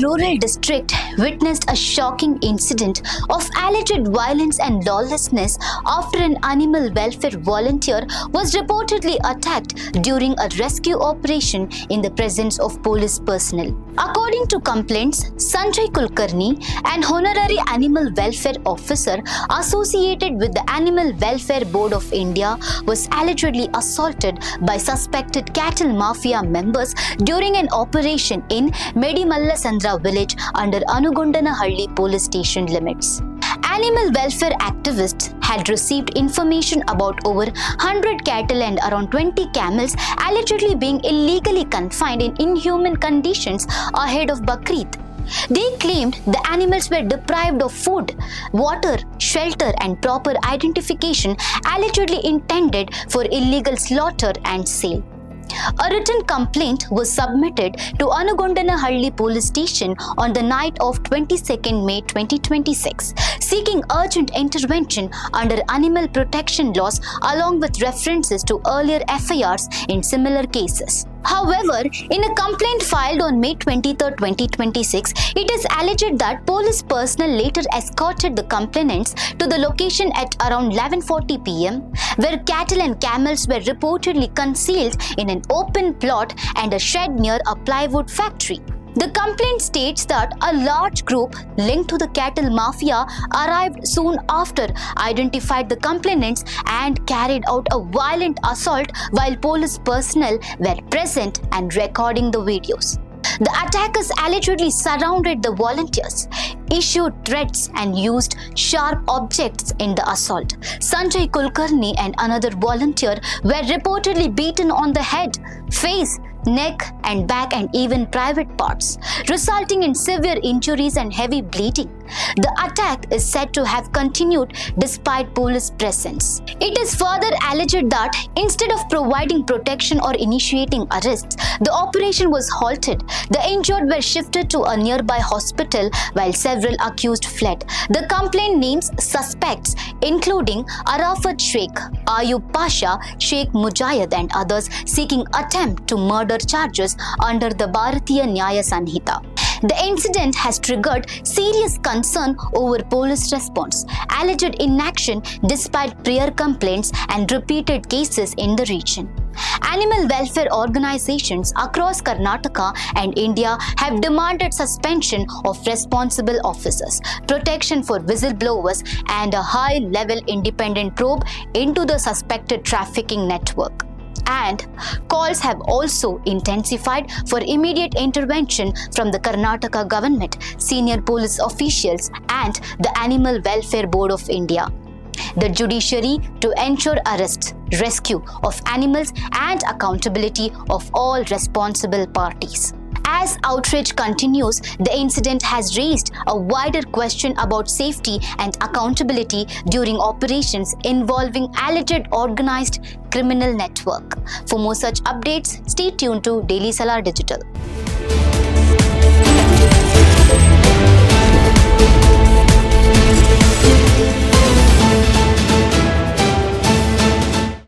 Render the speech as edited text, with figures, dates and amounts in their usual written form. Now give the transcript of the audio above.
Bengaluru Rural district witnessed a shocking incident of alleged violence and lawlessness after an animal welfare volunteer was reportedly attacked during a rescue operation in the presence of police personnel. According to complaints, Sanjay Kulkarni, an honorary animal welfare officer associated with the Animal Welfare Board of India, was allegedly assaulted by suspected cattle mafia members during an operation in Medimallasandra village under Anugondanahalli Police Station limits. Animal welfare activists had received information about over 100 cattle and around 20 camels allegedly being illegally confined in inhumane conditions ahead of Bakrid. They claimed the animals were deprived of food, water, shelter, and proper identification, allegedly intended for illegal slaughter and sale. A written complaint was submitted to Anugondanahalli Police Station on the night of 22nd May 2026, seeking urgent intervention under animal protection laws along with references to earlier FIRs in similar cases. However, in a complaint filed on May 23, 2026, it is alleged that police personnel later escorted the complainants to the location at around 11:40 p.m., where cattle and camels were reportedly concealed in an open plot and a shed near a plywood factory. The complaint states that a large group linked to the cattle mafia arrived soon after, identified the complainants, and carried out a violent assault while police personnel were present and recording the videos. The attackers allegedly surrounded the volunteers, issued threats, and used sharp objects in the assault. Sanjay Kulkarni and another volunteer were reportedly beaten on the head, face, neck and back, and even private parts, resulting in severe injuries and heavy bleeding. The attack is said to have continued despite police presence. It is further alleged that instead of providing protection or initiating arrests, the operation was halted. The injured were shifted to a nearby hospital while several accused fled. The complaint names suspects including Arafat Sheikh, Ayub Pasha, Sheikh Mujahid, and others, seeking attempt to murder charges under the Bharatiya Nyaya Sanhita. The incident has triggered serious concern over police response, alleged inaction despite prior complaints, and repeated cases in the region. Animal welfare organizations across Karnataka and India have demanded suspension of responsible officers, protection for whistleblowers, and a high-level independent probe into the suspected trafficking network. And calls have also intensified for immediate intervention from the Karnataka government, senior police officials, and the Animal Welfare Board of India, the judiciary, to ensure arrest, rescue of animals, and accountability of all responsible parties. As outrage continues, the incident has raised a wider question about safety and accountability during operations involving alleged organized criminal network. For more such updates, stay tuned to Daily Salar Digital.